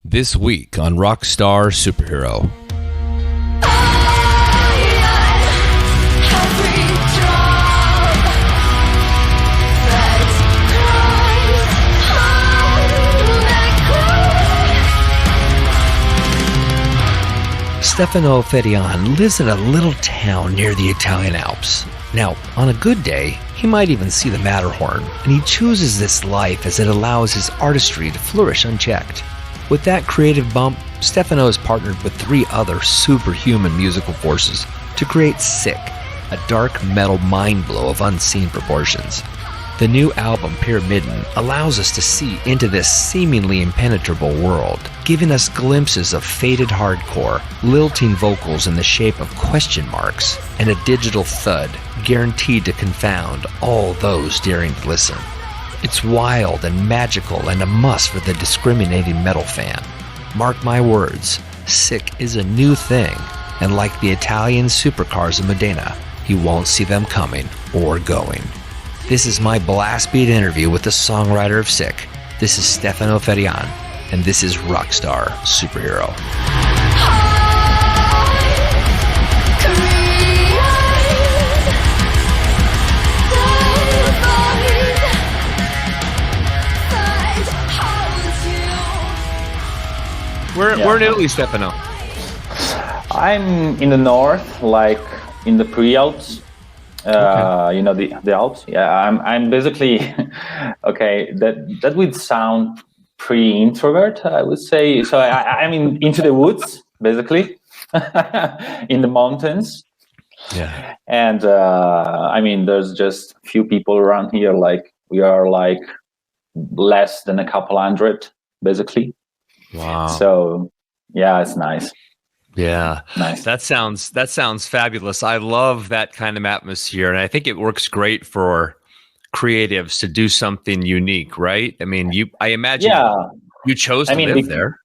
This week on Rockstar Superhero. Stefano Ferrian lives in a little town near the Italian Alps. Now, on a good day, he might even see the Matterhorn, and he chooses this life as it allows his artistry to flourish unchecked. With that creative bump, Stefano has partnered with 3 other superhuman musical forces to create Sick, a dark metal mind blow of unseen proportions. The new album, Pyramiden, allows us to see into this seemingly impenetrable world, giving us glimpses of faded hardcore, lilting vocals in the shape of question marks, and a digital thud guaranteed to confound all those daring to listen. It's wild and magical and a must for the discriminating metal fan. Mark my words, Sick is a new thing, and like the Italian supercars in Modena, you won't see them coming or going. This is my blast beat interview with the songwriter of Sick. This is Stefano Ferrian, and this is Rockstar Superhero. We're in Italy, Stefano. I'm in the north, like in the pre-Alps. Okay. You know, the Alps. Yeah, I'm basically okay. That would sound pretty introvert, I would say. So I'm into the woods, basically, in the mountains. Yeah. And I mean, there's just few people around here. Like we are like less than a couple hundred, basically. Wow. So yeah, it's nice. Yeah, nice. That sounds fabulous. I love that kind of atmosphere, and I think it works great for creatives to do something unique, right? I mean, I imagine you chose to live there.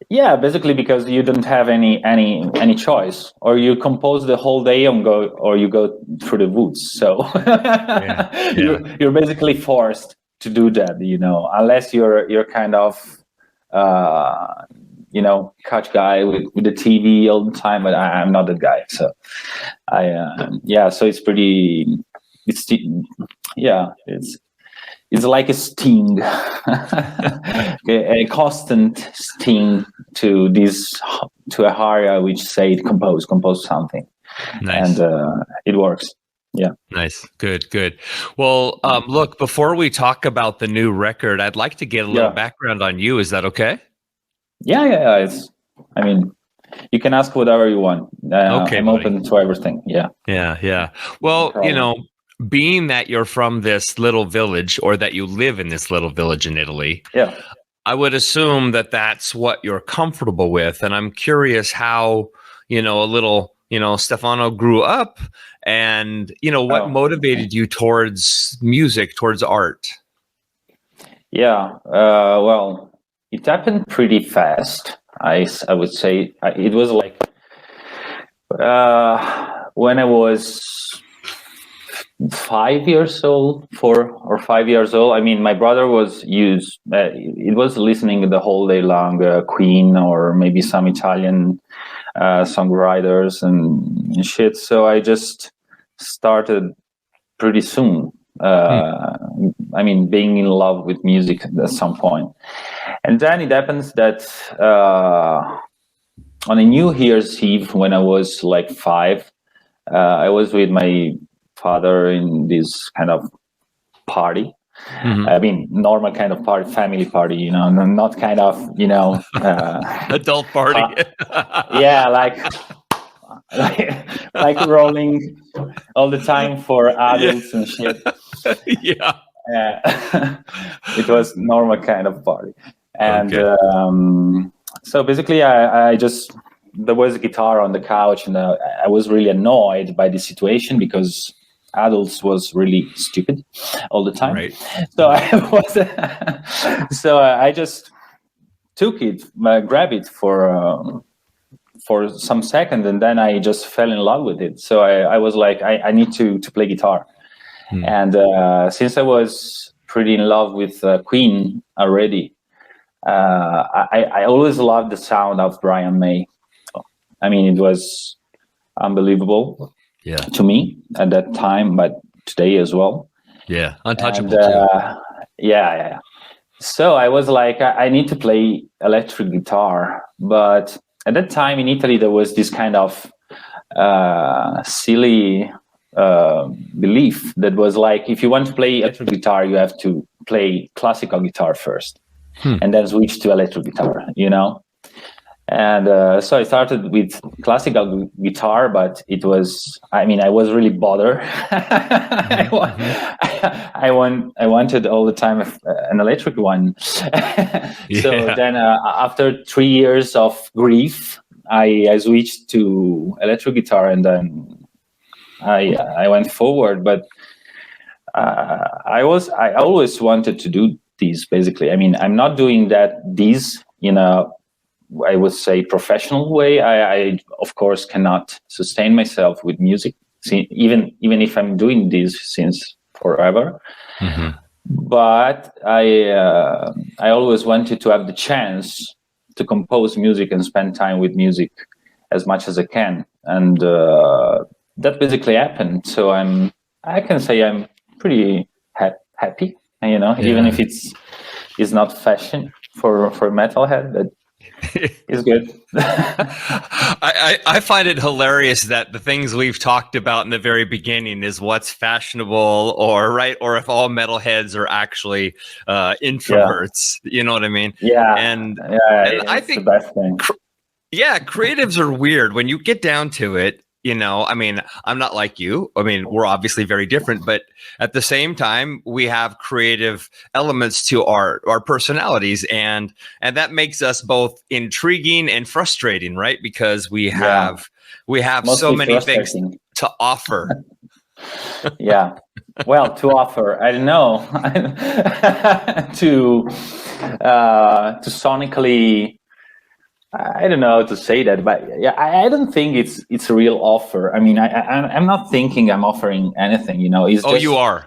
Yeah, basically because you don't have any choice, or you compose the whole day or you go through the woods. So you're basically forced to do that, you know, unless you're kind of couch guy with the TV all the time, but I'm not that guy. So so it's pretty, it's like a sting, a constant sting to a area which say compose something. Nice. And it works. Yeah. Nice. Good. Well, look, before we talk about the new record, I'd like to get a little background on you. Is that okay? Yeah. I mean, you can ask whatever you want. Okay, I'm open to everything. Yeah. Well, you know, being that you're from this little village, or that you live in this little village in Italy, I would assume that that's what you're comfortable with. And I'm curious how, Stefano grew up, and, what motivated you towards music, towards art? Yeah. Well, it happened pretty fast. I would say it was like when I was 5 years old, 4 or 5 years old. I mean, my brother was listening the whole day long, Queen or maybe some Italian songwriters and shit. So I just started pretty soon. I mean, being in love with music at some point. And then it happens that on a New Year's Eve, when I was like 5, I was with my father in this kind of party. Mm-hmm. I mean, normal kind of party, family party, you know, not kind of, adult party. Like rolling all the time for adults and shit. Yeah. It was normal kind of party. And so basically there was a guitar on the couch, and I was really annoyed by the situation because adults was really stupid all the time. Right. So I just took it, grabbed it for some second, and then I just fell in love with it. So I was like, I need to play guitar. And since I was pretty in love with Queen already, I always loved the sound of Brian May. I mean, it was unbelievable to me at that time, but today as well. Yeah, untouchable too. Yeah. So I was like, I need to play electric guitar. But at that time in Italy, there was this kind of silly belief that was like, if you want to play electric guitar, you have to play classical guitar first and then switch to electric guitar, you know? And so I started with classical guitar, but it was, I mean, I was really bothered. I wanted all the time an electric one. So then after 3 years of grief, I switched to electric guitar, and then I went forward. But I always wanted to do this, basically. I mean, I'm not doing this, you know, I would say professional way. I of course cannot sustain myself with music, even if I'm doing this since forever. But I always wanted to have the chance to compose music and spend time with music as much as I can, and that basically happened. So I can say I'm pretty happy, you know, even if it's not fashion for metalhead, but it's good. I find it hilarious that the things we've talked about in the very beginning is what's fashionable, or if all metalheads are actually introverts. You know what I mean? And I think the best thing. Creatives are weird when you get down to it. You know, I mean, I'm not like you. I mean, we're obviously very different, but at the same time, we have creative elements to our personalities, and that makes us both intriguing and frustrating, right? Because we have so many things to offer. Well, to offer, I don't know, to sonically. I don't know how to say that, but I don't think it's a real offer. I mean, I'm not thinking I'm offering anything, you know. You are.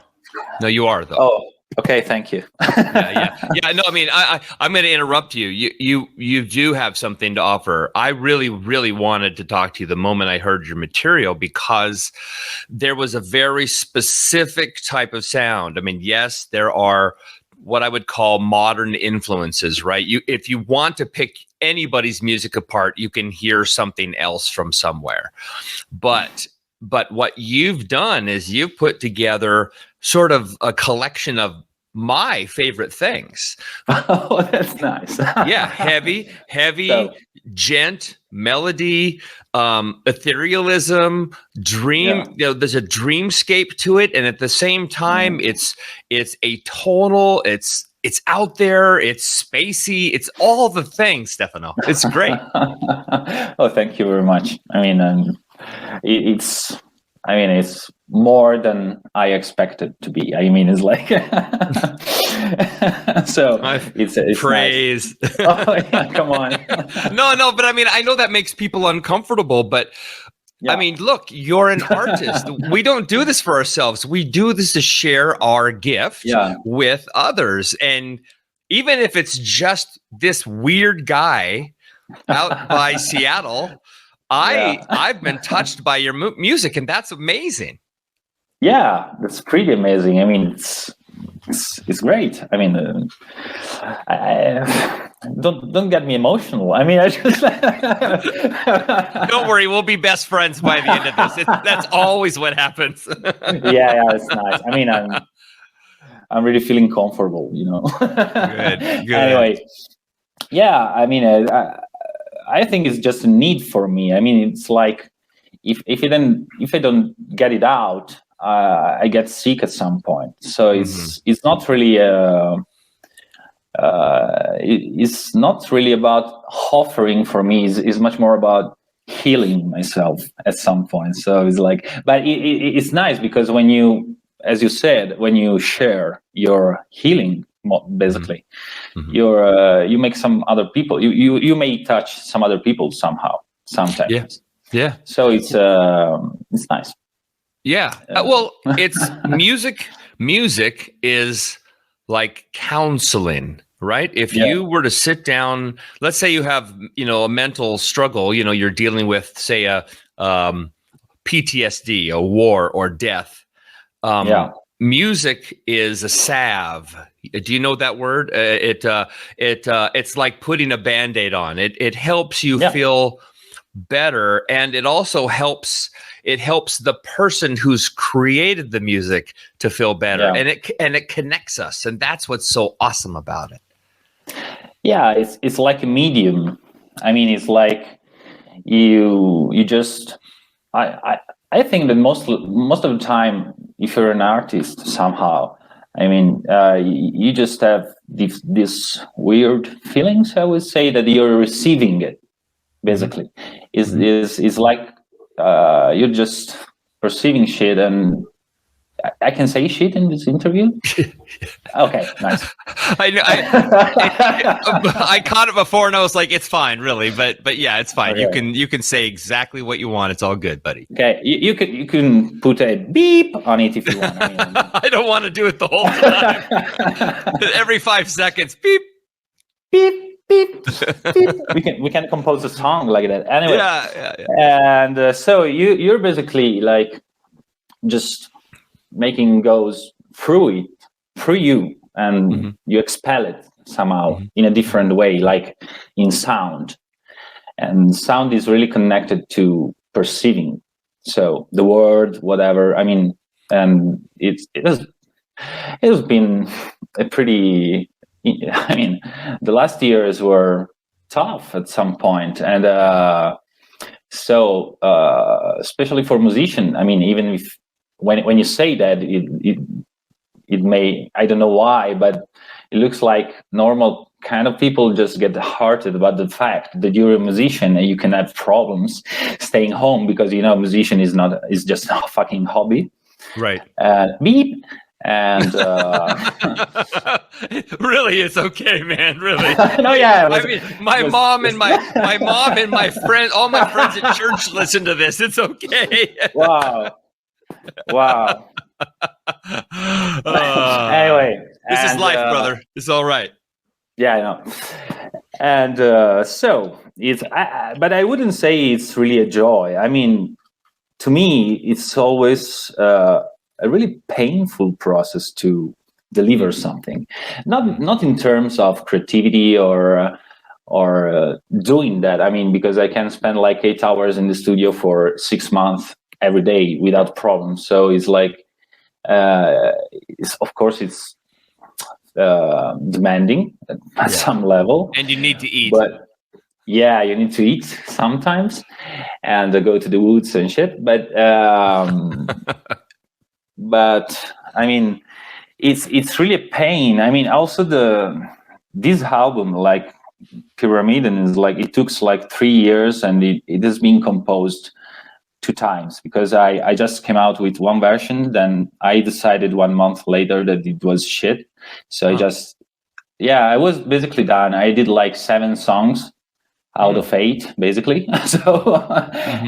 No, you are though. Oh, okay. Thank you. Yeah. No, I mean, I'm going to interrupt you. You do have something to offer. I really, really wanted to talk to you the moment I heard your material, because there was a very specific type of sound. I mean, yes, there are what I would call modern influences, right? If you want to pick anybody's music apart, you can hear something else from somewhere. But what you've done is you've put together sort of a collection of my favorite things. Oh, that's nice. Heavy, gent, melody, etherealism, dream. You know, there's a dreamscape to it, and at the same time, it's atonal. It's out there. It's spacey. It's all the things, Stefano. It's great. Oh, thank you very much. I mean, it's more than I expected to be. I mean, it's like so. It's praise. Nice. Oh yeah, come on. No, but I mean, I know that makes people uncomfortable, but. Yeah. I mean, look, you're an artist. We don't do this for ourselves. We do this to share our gift with others. And even if it's just this weird guy out by Seattle, I've been touched by your music, and that's amazing. Yeah, that's pretty amazing. I mean, it's great. I mean, don't get me emotional. I mean, I just don't worry. We'll be best friends by the end of this. That's always what happens. yeah, it's nice. I mean, I'm really feeling comfortable. You know. Good. Anyway, yeah. I mean, I think it's just a need for me. I mean, it's like if I don't get it out, I get sick at some point. So it's not really it's not really about offering for me. It's much more about healing myself at some point. So it's like, but it's nice because when you, as you said, when you share your healing, basically, you make some other people. You may touch some other people somehow, sometimes. Yeah. So it's nice. Yeah. Well, it's music. Music is like counseling. right? If you were to sit down, let's say you have, a mental struggle, you're dealing with, say, a PTSD, a war or death. Music is a salve. Do you know that word? It's like putting a Band-Aid on. It helps you feel better, and it also helps the person who's created the music to feel better, and it connects us, and that's what's so awesome about it. Yeah, it's like a medium. I mean, it's like you just I think that most of the time, if you're an artist somehow, I mean, you just have these weird feelings. I would say that you're receiving it. Basically, is like you're just perceiving shit, and I can say shit in this interview. Okay, nice. I caught it before, and I was like, "It's fine, really." But yeah, it's fine. Okay. You can say exactly what you want. It's all good, buddy. Okay, you can put a beep on it if you want. I don't want to do it the whole time. Every 5 seconds, beep, beep. Beep, beep. We can compose a song like that. Anyway, and so you're basically like just making goes through you, and you expel it somehow in a different way, like in sound. And sound is really connected to perceiving. So the word, whatever. I mean, and it has been a pretty. I mean, the last years were tough at some point, and so especially for musician. I mean, even if when you say that, it may, I don't know why, but it looks like normal kind of people just get hearted about the fact that you're a musician and you can have problems staying home because musician is just a fucking hobby, right? Beep. And really, it's okay, man. Really. No, yeah. I mean, my mom and my friends, all my friends at church listen to this. It's okay. Wow. Anyway, this is life, brother. It's all right. Yeah, I know. And so it's, but I wouldn't say it's really a joy. I mean, to me, it's always a really painful process to deliver something, not in terms of creativity or doing that. I mean, because I can spend like 8 hours in the studio for 6 months every day without problems. So it's like, of course, it's demanding at some level, and you need to eat. But yeah, you need to eat sometimes and go to the woods and shit. But but I mean, it's really a pain. I mean, also this album, like Pyramiden, is like, it took like 3 years, and it has been composed 2 times because I just came out with one version, then I decided 1 month later that it was shit. So I was basically done. I did like 7 songs out of 8, basically. So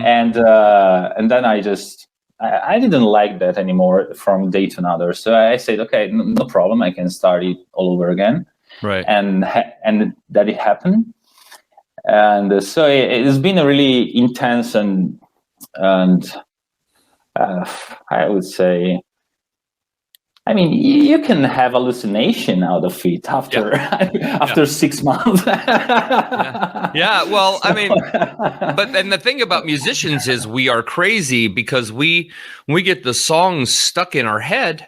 and then I didn't like that anymore from day to another. So I said, okay, no problem. I can start it all over again. Right. And that it happened. And so it's been a really intense and I would say, I mean, you can have hallucination out of it after 6 months. Yeah. Well, I mean, but then the thing about musicians is we are crazy because we get the songs stuck in our head,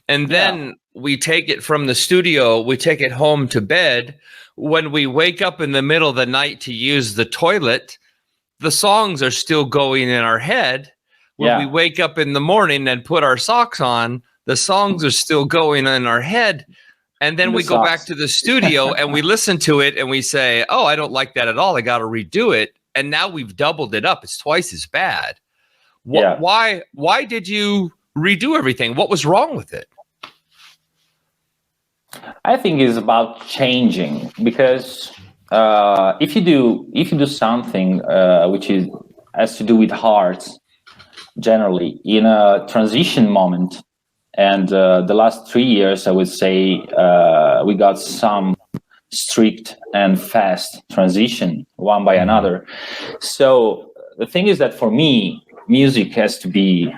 and then we take it from the studio, we take it home to bed. When we wake up in the middle of the night to use the toilet, the songs are still going in our head. When we wake up in the morning and put our socks on, the songs are still going in our head. And then we go back to the studio and we listen to it and we say, oh, I don't like that at all. I got to redo it. And now we've doubled it up. It's twice as bad. Why did you redo everything? What was wrong with it? I think it's about changing, because if you do something which has to do with hearts, generally in a transition moment, and the last 3 years, I would say, we got some strict and fast transition one by another. So the thing is that for me, music has to be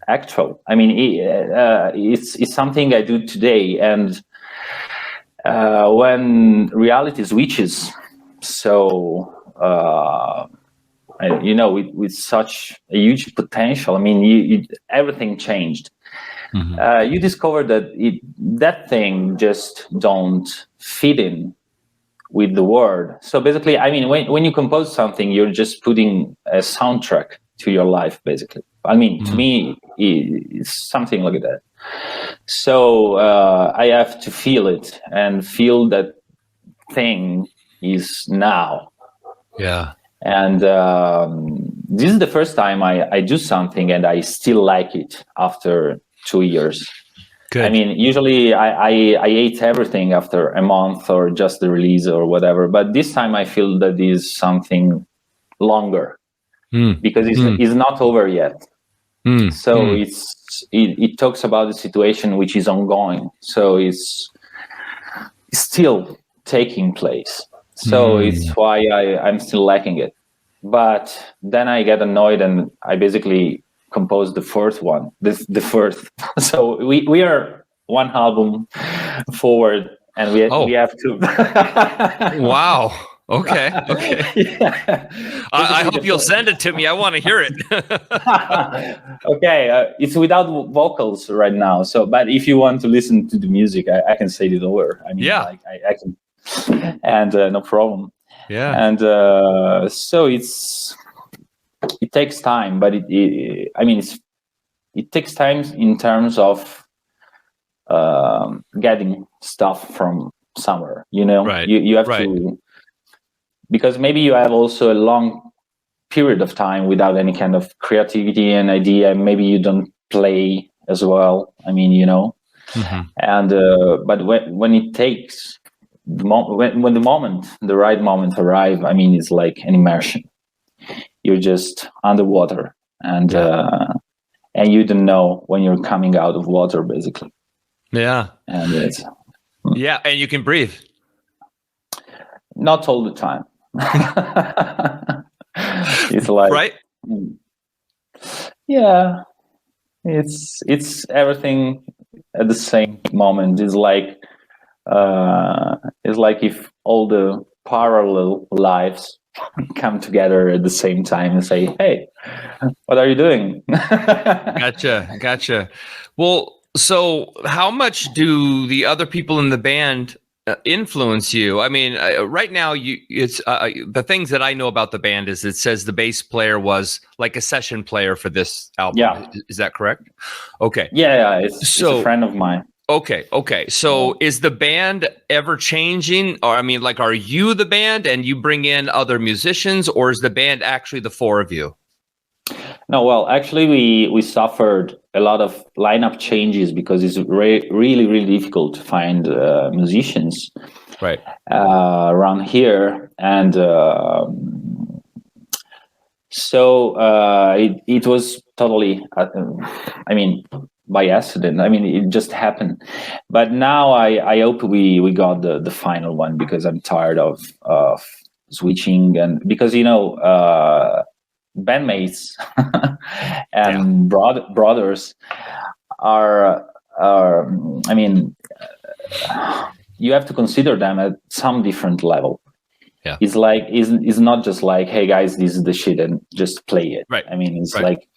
actual. I mean, it's something I do today, and when reality switches, so with such a huge potential, I mean, everything changed. You discover that that thing just don't fit in with the word. So basically, I mean, when you compose something, you're just putting a soundtrack to your life, basically. I mean, to me, it's something like that. So I have to feel it and feel that thing is now. Yeah. And this is the first time I do something and I still like it after 2 years. Good. I mean, usually I hate everything after a month or just the release or whatever. But this time I feel that is something longer because it's not over yet. So it talks about the situation which is ongoing. So it's still taking place. So it's why I'm still liking it. But then I get annoyed and I basically composed the fourth one. The fourth. So we are one album forward, and we have to. Wow. Okay. Yeah. I hope you'll send it to me. I want to hear it. Okay, it's without vocals right now. So, but if you want to listen to the music, I can say it over. I mean, I can, and no problem. Yeah. And so it takes time, but it takes time in terms of getting stuff from somewhere. You know, right. you have to, because maybe you have also a long period of time without any kind of creativity and idea. Maybe you don't play as well. I mean, you know, and but when it takes when the right moment arrives, I mean, it's like an immersion. You're just underwater, and you don't know when you're coming out of water, basically. Yeah. And it's and you can breathe. Not all the time. It's like right. Yeah, it's everything at the same moment. It's like if all the parallel lives come together at the same time and say, "Hey, what are you doing?" Gotcha. Well, so how much do the other people in the band influence you? I mean, right now, it's the things that I know about the band is it says the bass player was like a session player for this album. Yeah. Is that correct? Okay. Yeah, it's a friend of mine. Okay. So is the band ever changing? Or I mean, like, are you the band and you bring in other musicians, or is the band actually the four of you? No, well, actually, we suffered a lot of lineup changes because it's really difficult to find musicians around here, and so it was totally, I mean, by accident. I mean, it just happened. But now I hope we got the final one, because I'm tired of switching, and because bandmates and brothers are I mean, you have to consider them at some different level. Yeah, it's like it's not just like, hey guys, this is the shit and just play it. Right. I mean, it's like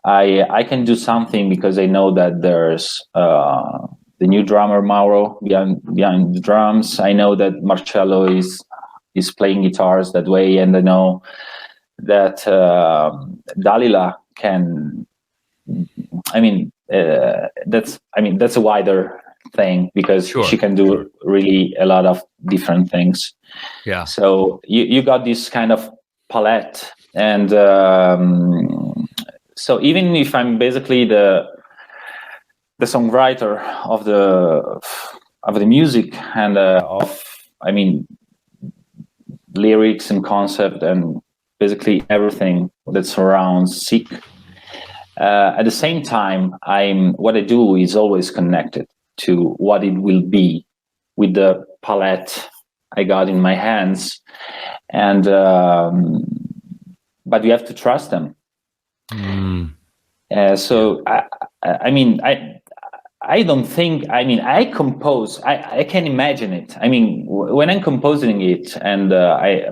I can do something because I know that there's the new drummer Mauro behind the drums. I know that Marcello is playing guitars that way, and I know that Dalila can. I mean, that's a wider thing, because she can do really a lot of different things. Yeah. So you got this kind of palette, and so even if I'm basically the songwriter of the music and lyrics and concept and basically everything that surrounds Seek. At the same time, what I do is always connected to what it will be with the palette I got in my hands, and but you have to trust them. So I mean, I don't think, I mean, I compose, I can imagine it. I mean, when I'm composing it, and I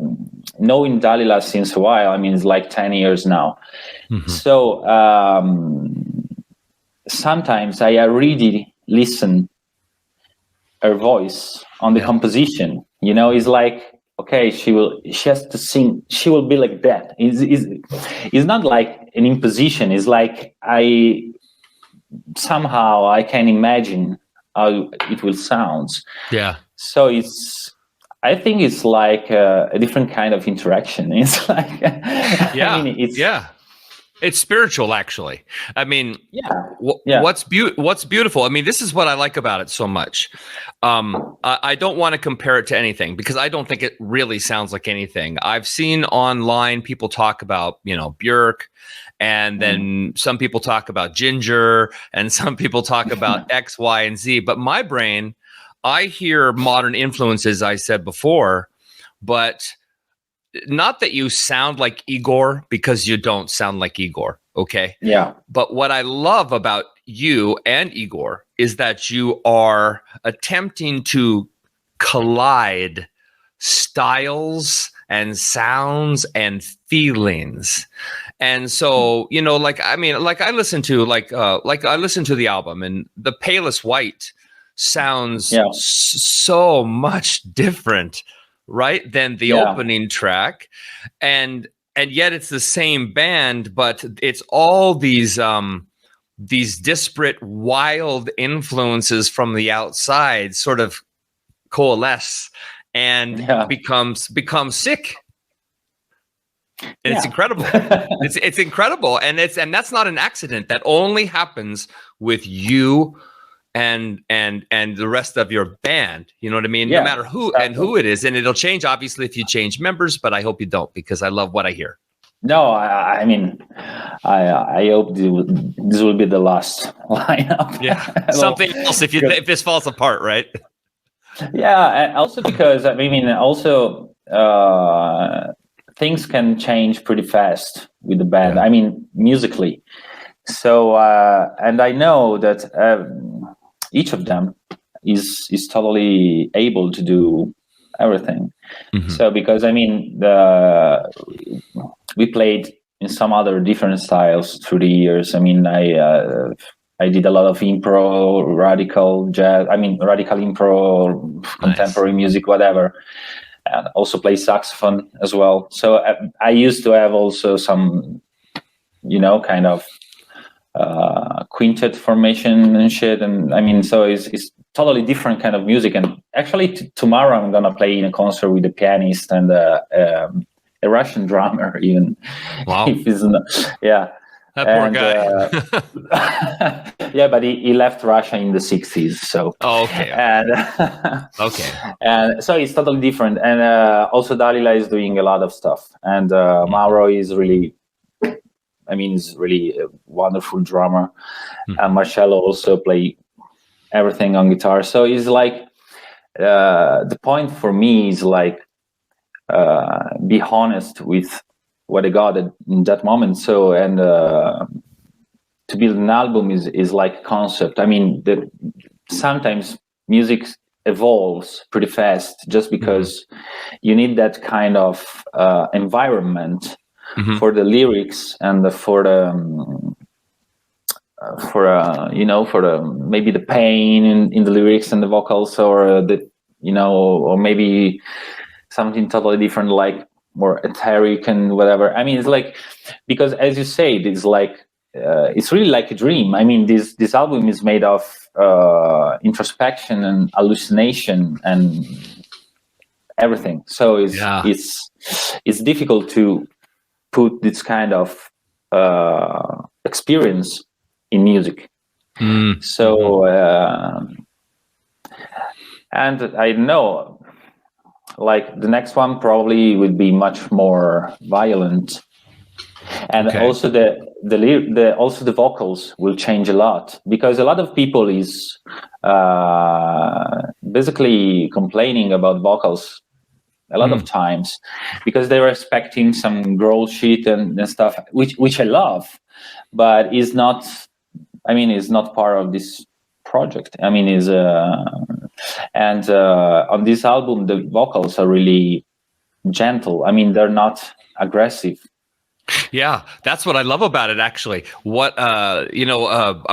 knowing Dalila since a while, I mean, it's like 10 years now. So sometimes I really listen her voice on the composition, you know. It's like, okay, she has to sing, she will be like that. It's not like an imposition. It's like somehow I can imagine how it will sound. Yeah. So I think it's like a different kind of interaction. It's like, I mean, it's spiritual, actually. I mean, what's beautiful. I mean, this is what I like about it so much. I don't want to compare it to anything because I don't think it really sounds like anything. I've seen online people talk about, you know, Bjork, and then some people talk about Jinjer, and some people talk about X, Y, and Z. But my brain, I hear modern influences, I said before, but not that you sound like Igor, because you don't sound like Igor, okay? Yeah. But what I love about you and Igor is that you are attempting to collide styles and sounds and feelings. And so, you know, like, I mean, like I listen to I listen to the album, and The Palest White sounds so much different, right, than the opening track, and yet it's the same band, but it's all these disparate, wild influences from the outside sort of coalesce and become sick. And it's incredible. It's incredible, and that's not an accident. That only happens with you and the rest of your band. You know what I mean? No matter who it is, and it'll change obviously if you change members, but I hope you don't, because I love what I hear. No, I mean, I hope this will be the last lineup. Yeah, something else if this falls apart, right? Yeah, and also because I mean, also things can change pretty fast with the band. I mean, musically. So, and I know that each of them is totally able to do everything. So, because I mean, we played in some other different styles through the years. I mean, I did a lot of improv, radical jazz. I mean, radical improv, contemporary music, whatever. And also play saxophone as well. So I used to have also some, you know, kind of quintet formation and shit. And I mean, so it's totally different kind of music. And actually tomorrow I'm going to play in a concert with a pianist and a Russian drummer even. Wow. If he's not, That poor guy. Yeah, but he left Russia in the 60s. So okay. And and so it's totally different. And also Dalila is doing a lot of stuff. And Mauro is really, I mean, is really a wonderful drummer. And Marcello also play everything on guitar. So it's like the point for me is like be honest with what I got in that moment. So, and to build an album is like a concept. I mean, sometimes music evolves pretty fast just because you need that kind of environment for the lyrics and for maybe the pain in the lyrics and the vocals, or or maybe something totally different, like more etheric and whatever. I mean, it's like, because as you say, it's like it's really like a dream. I mean, this album is made of introspection and hallucination and everything. So it's difficult to put this kind of experience in music. So and I know, like, the next one probably would be much more violent, and also also the vocals will change a lot, because a lot of people is basically complaining about vocals a lot of times, because they were expecting some girl shit and stuff, which I love, but is not. I mean, is not part of this project. I mean, and on this album, the vocals are really gentle. I mean, they're not aggressive. Yeah, that's what I love about it, actually. What, I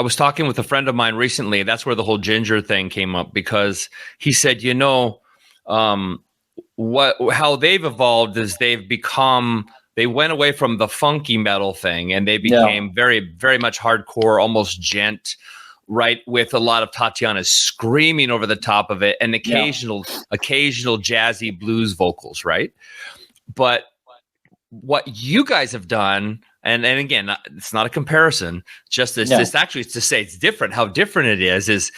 was talking with a friend of mine recently. That's where the whole Jinjer thing came up, because he said, how they've evolved is they went away from the funky metal thing and they became very, very much hardcore, almost gent, right? With a lot of Tatiana screaming over the top of it and occasional jazzy blues vocals, right? But what you guys have done, and again, it's not a comparison, just it's actually to say it's different. How different it is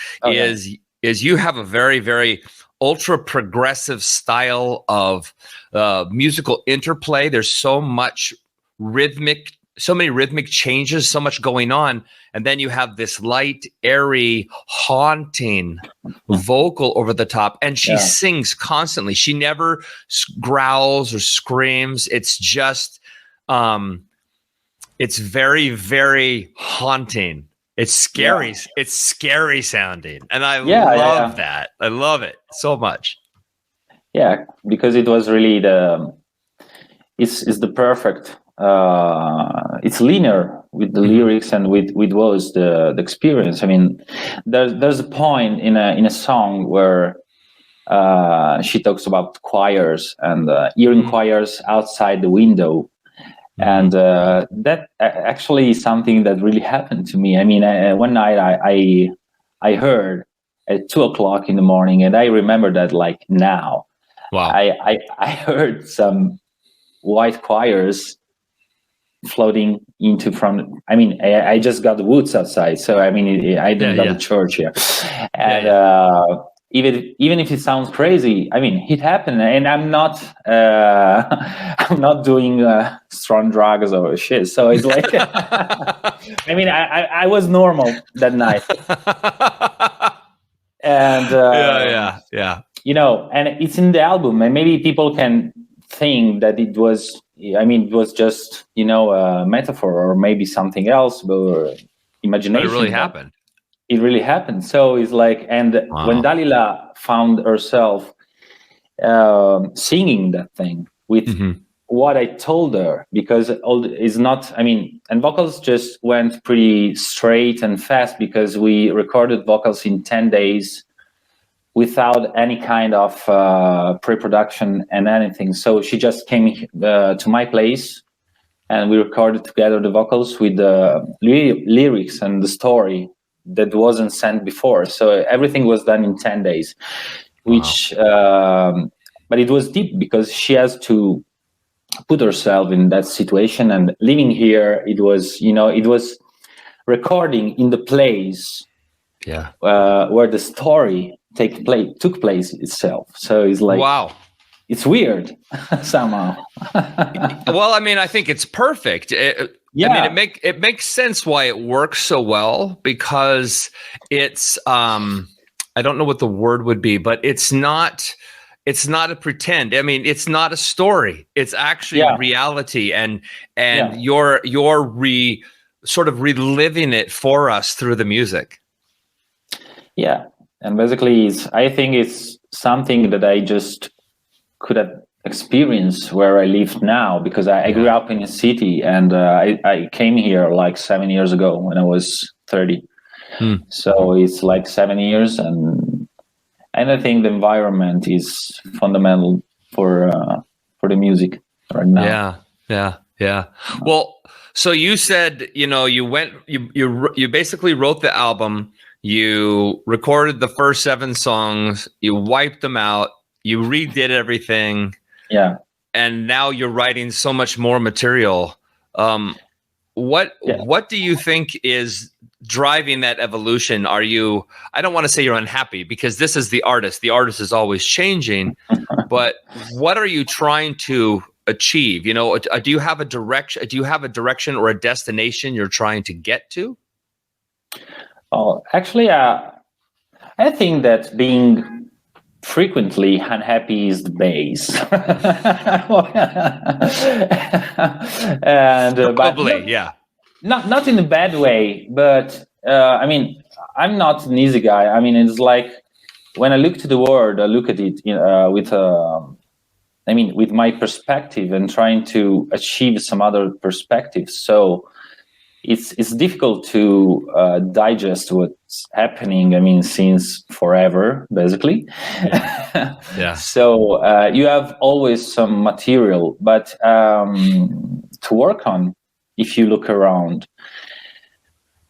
you have a very, very ultra progressive style of musical interplay. There's so many rhythmic changes, so much going on, and then you have this light, airy, haunting vocal over the top, and she sings constantly. She never growls or screams. It's just it's very, very haunting. It's scary. It's scary sounding, and I love that. I love it so much. Yeah, because it was really it's the perfect. It's linear with the lyrics and with was the experience. I mean, there's a point in a song where she talks about choirs and hearing choirs outside the window. And that actually is something that really happened to me. I mean, one night I heard at 2:00 in the morning, and I remember that like now. Wow. I heard some white choirs floating into from. I mean, I just got the woods outside, so I mean, I didn't got the church here, and even if it sounds crazy, I mean, it happened, and I'm not doing strong drugs or shit. So it's like, I mean, I was normal that night, and and it's in the album, and maybe people can think that it was. I mean, it was just a metaphor or maybe something else, or imagination. But it really happened. It really happened. So it's like, and when Dalila found herself singing that thing with what I told her, because it's not, I mean, and vocals just went pretty straight and fast because we recorded vocals in 10 days without any kind of pre-production and anything. So she just came to my place and we recorded together the vocals with the lyrics and the story that wasn't sent before. So everything was done in 10 days, which, but it was deep because she has to put herself in that situation, and living here, it was, it was recording in the place where the story took place itself. So it's like, wow, it's weird somehow. Well, I mean, I think it's perfect. I mean, it makes sense why it works so well, because it's I don't know what the word would be, but it's not a pretend. I mean, it's not a story. It's actually reality, and you're sort of reliving it for us through the music. Yeah, and basically, I think it's something that I just could have experienced where I live now, because I grew up in a city, and I came here like 7 years ago when I was 30. So it's like 7 years, and I think the environment is fundamental for the music right now. Yeah. Well, so you said, you basically wrote the album, you recorded the first 7 songs, you wiped them out, you redid everything. Yeah. And now you're writing so much more material. What do you think is driving that evolution? I don't want to say you're unhappy, because this is the artist. The artist is always changing, but what are you trying to achieve? Do you have a direction or a destination you're trying to get to? Oh, actually, I think that being frequently unhappy is the bass. And Probably, yeah. Not in a bad way, but I mean, I'm not an easy guy. I mean, it's like when I look to the world, I look at it with my perspective and trying to achieve some other perspectives. So it's difficult to digest what's happening. I mean, since forever, basically. Yeah. So you have always some material, but to work on if you look around.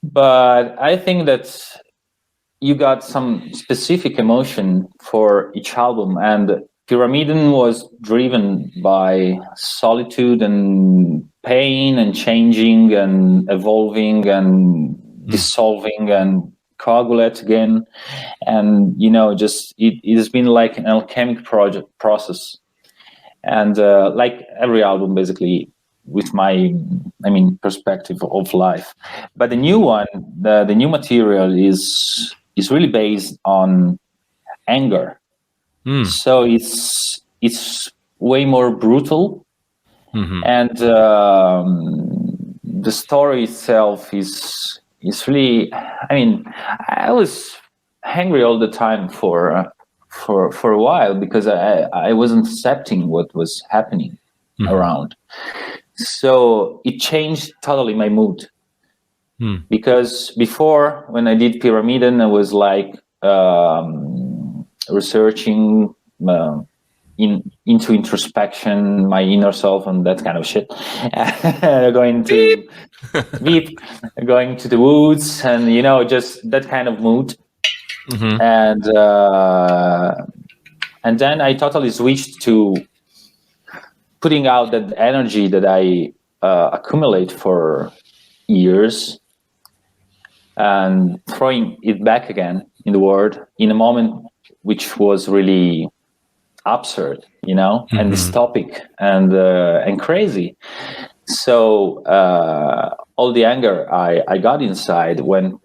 But I think that you got some specific emotion for each album, and Pyramiden was driven by solitude and pain and changing and evolving and dissolving and coagulate again. And, just it has been like an alchemic process. And like every album, basically, with my, perspective of life. But the new one, the new material is really based on anger. So it's way more brutal, and the story itself is really. I mean, I was angry all the time for a while because I wasn't accepting what was happening around. So it changed totally my mood. Because before, when I did Pyramiden, I was like researching into introspection, my inner self, and that kind of shit. Going to beep, going to the woods, and just that kind of mood. And then I totally switched to putting out that energy that I accumulate for years and throwing it back again in the world in a moment which was really absurd, and dystopic and crazy. So all the anger I got inside went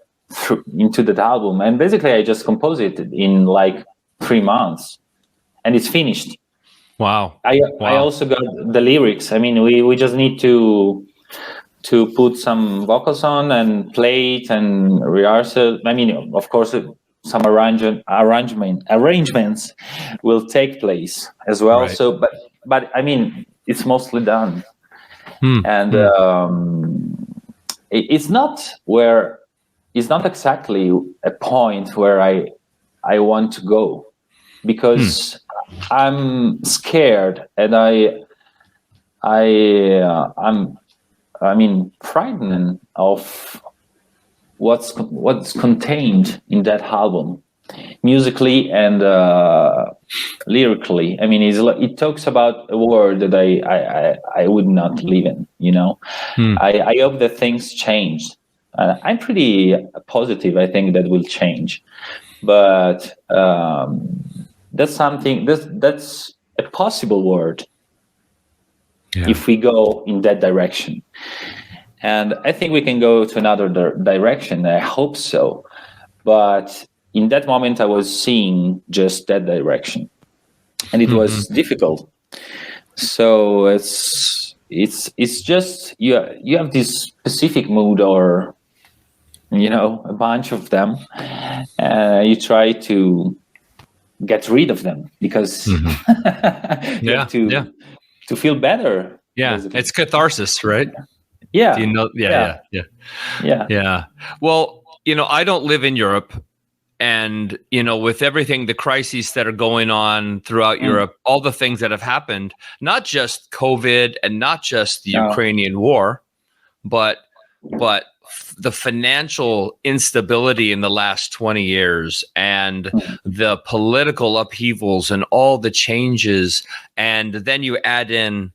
into that album, and basically I just composed it in like 3 months, and it's finished. Wow. I also got the lyrics. I mean, we just need to put some vocals on and play it and rehearse it. I mean, of course, some arrangements will take place as well. Right. So, but I mean, it's mostly done, and it's not exactly a point where I want to go, because I'm scared and I'm frightened of what's contained in that album, musically and lyrically. I mean, it talks about a world that I would not live in. I hope that things change. I'm pretty positive. I think that will change, but that's something that's a possible world. Yeah. If we go in that direction. And I think we can go to another direction. I hope so. But in that moment, I was seeing just that direction. And it was difficult. So it's just, you have this specific mood, or, a bunch of them. You try to get rid of them because you have to feel better. Yeah, basically. It's catharsis, right? Yeah. Do you know? Yeah. Well, I don't live in Europe, and with everything, the crises that are going on throughout Europe, all the things that have happened, not just COVID and not just the Ukrainian war, but the financial instability in the last 20 years and the political upheavals and all the changes. And then you add in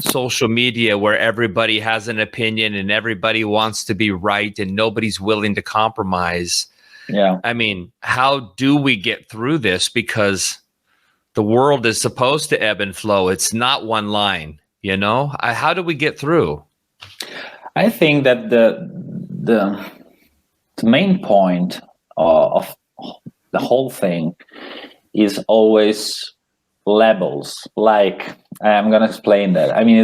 social media, where everybody has an opinion and everybody wants to be right and nobody's willing to compromise. Yeah. I mean, how do we get through this? Because the world is supposed to ebb and flow. It's not one line, how do we get through? I think that the main point of the whole thing is always labels. Like, I'm gonna explain that. I mean,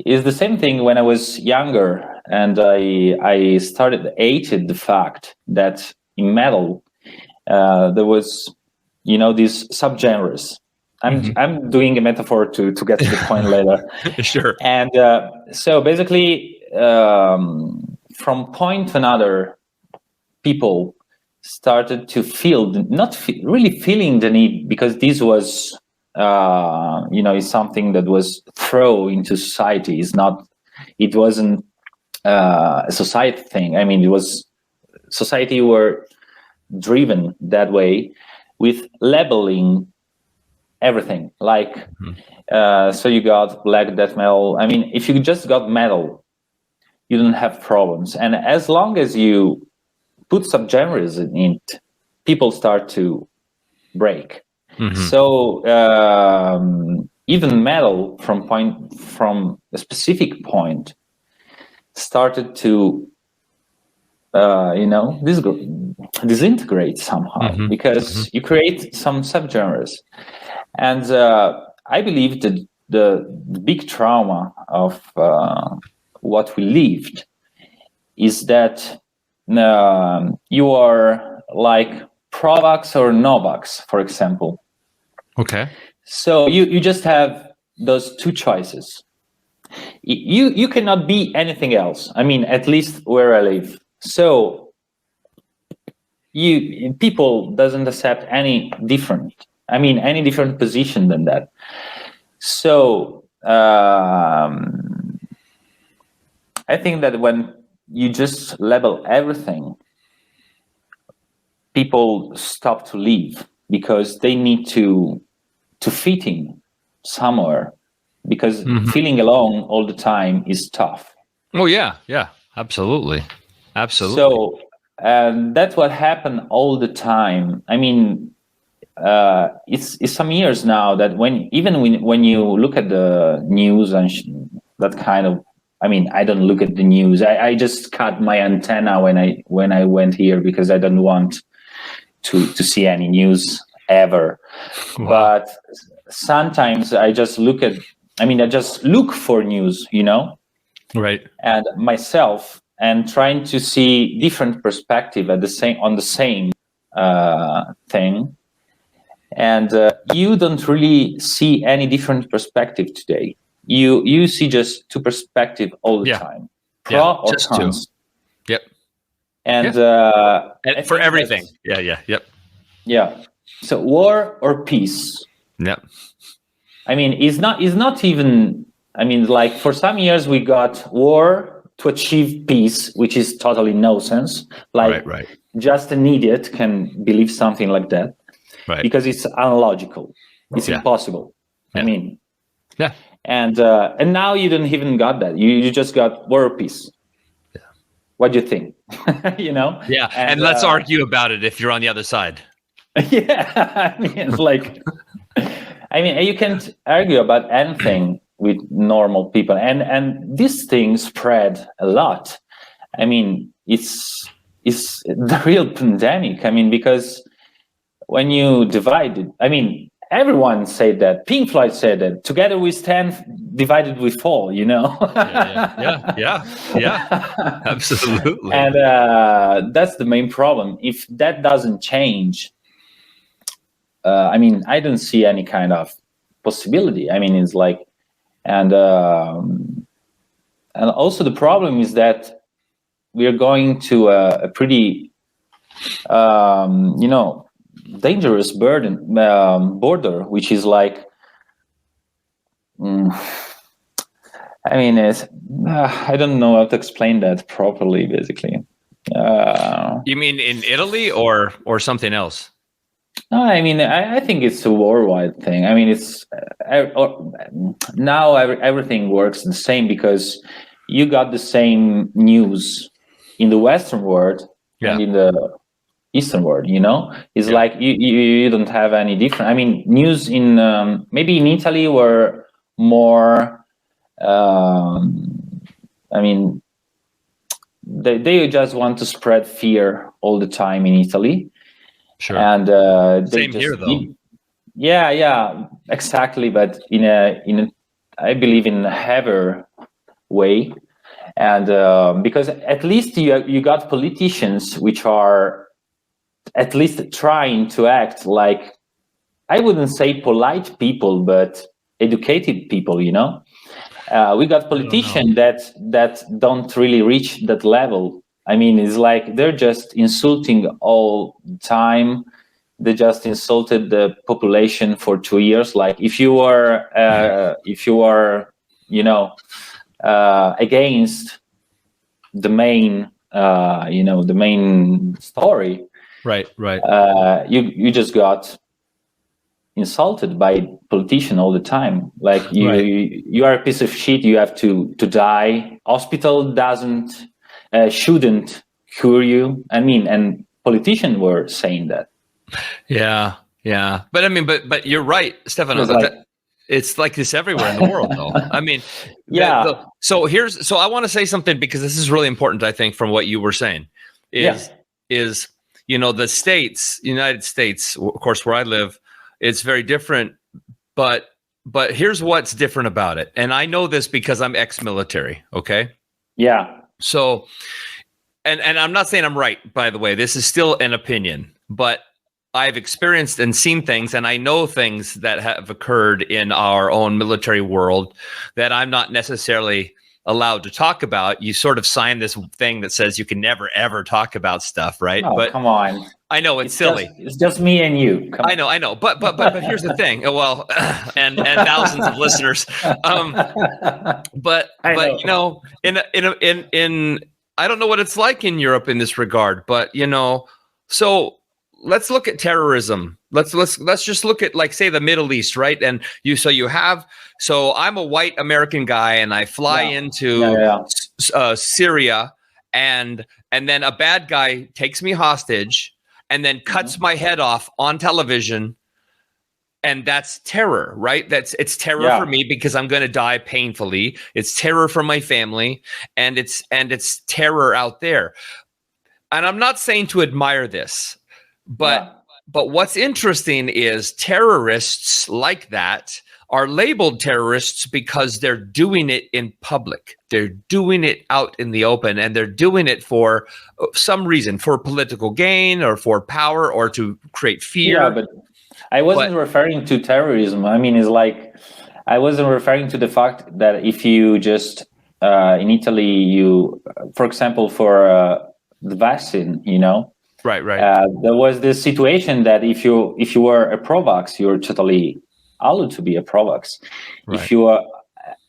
it's the same thing when I was younger, and I started hated the fact that in metal there was, these subgenres. I'm doing a metaphor to get to the point later. Sure. And so basically, from point to another, people started to feel, really feeling the need, because this was, is something that was thrown into society. It wasn't a society thing. I mean, it was society were driven that way with labeling everything. Like, so you got black death metal. I mean, if you just got metal, you don't have problems. And as long as you put subgenres in it, people start to break. So even metal from a specific point started to disintegrate somehow, because you create some subgenres. And I believe that the big trauma of what we lived is that you are like pro-vax or no-vax, for example. Okay. So you just have those two choices. You cannot be anything else. I mean, at least where I live. So people doesn't accept any different position than that. So I think that when you just label everything, people stop to live, because they need to fit in somewhere, because feeling alone all the time is tough. Oh yeah, absolutely. So that's what happened all the time. I mean, it's some years now that when you look at the news and that kind of, I mean, I don't look at the news. I just cut my antenna when I went here, because I don't want to see any news ever. Wow. But sometimes I just look for news, Right. and myself, and trying to see different perspective on the same thing. And you don't really see any different perspective today. You see just two perspectives all the time, pro or just cons. Two. Yep. And for everything. Yep. Yeah. So war or peace. Yep. I mean, it's not even. I mean, like, for some years we got war to achieve peace, which is totally nonsense. Like, right. Just an idiot can believe something like that, right? Because it's unlogical. It's impossible. Yeah. I mean, yeah. And now you don't even got that. You just got war or peace. Yeah. What do you think? Yeah. And let's argue about it if you're on the other side. Yeah. I mean, it's like, you can't argue about anything with normal people, and this thing spread a lot. I mean, it's the real pandemic. I mean, because when you divide it, I mean, everyone said that. Pink Floyd said that. Together we stand, divided we fall. Yeah. Absolutely. And that's the main problem. If that doesn't change, I don't see any kind of possibility. I mean, it's like, and also the problem is that we are going to a pretty, dangerous border, which is like, it's, I don't know how to explain that properly. Basically, you mean in Italy or something else? No, I think it's a worldwide thing. I mean, it's now everything works the same, because you got the same news in the Western world and in the Eastern world. It's like you don't have any different. I mean, news in maybe in Italy were more. They just want to spread fear all the time in Italy. Sure. And they Same just here, though. yeah, exactly. But in a I believe in a heavier way, and because at least you got politicians which are at least trying to act like, I wouldn't say polite people, but educated people. We got politicians that don't really reach that level. I mean, it's like they're just insulting all the time. They just insulted the population for 2 years. Like if you are against the main the main story, Right. you just got insulted by politician all the time. Like you are a piece of shit. You have to die. Hospital shouldn't cure you. I mean, and politicians were saying that. Yeah. But I mean, but you're right, Stefano. It's like this everywhere in the world, though. I mean, yeah. So I want to say something, because this is really important, I think, from what you were saying. Is the United States, of course, where I live, it's very different. But here's what's different about it, and I know this because I'm ex-military. Okay. Yeah. So, and I'm not saying I'm right, by the way. This is still an opinion, but I've experienced and seen things, and I know things that have occurred in our own military world that I'm not necessarily allowed to talk about. You sort of sign this thing that says you can never, ever talk about stuff, right? Oh, but come on. I know it's silly. It's just me and you. I know. But here's the thing. Well, and thousands of listeners. But in I don't know what it's like in Europe in this regard, but so let's look at terrorism. Let's just look at, like, say, the Middle East, right? And so I'm a white American guy, and I fly into Syria, and then a bad guy takes me hostage and then cuts my head off on television, and that's terror, right? It's terror for me because I'm going to die painfully. It's terror for my family, and it's terror out there. And I'm not saying to admire this. But what's interesting is terrorists like that are labeled terrorists because they're doing it in public. They're doing it out in the open, and they're doing it for some reason, for political gain or for power or to create fear. Yeah, but I wasn't referring to terrorism. I mean, it's like, I wasn't referring to the fact that if you just, in Italy, for example, for the vaccine, Right. There was this situation that if you were a pro-vax, you're totally allowed to be a pro-vax. Right. If you are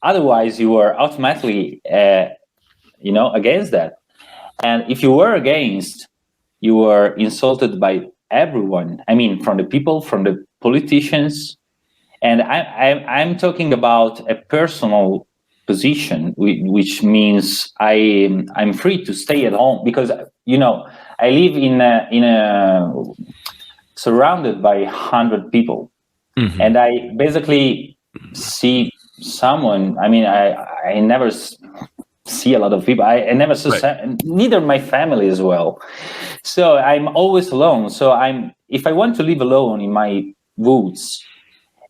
otherwise, you were automatically, against that. And if you were against, you were insulted by everyone. I mean, from the people, from the politicians, and I'm talking about a personal position, which means I'm free to stay at home because I live in a surrounded by 100 people, and I basically see someone. I mean, I never see a lot of people. I never neither my family as well. So I'm always alone. So if I want to live alone in my woods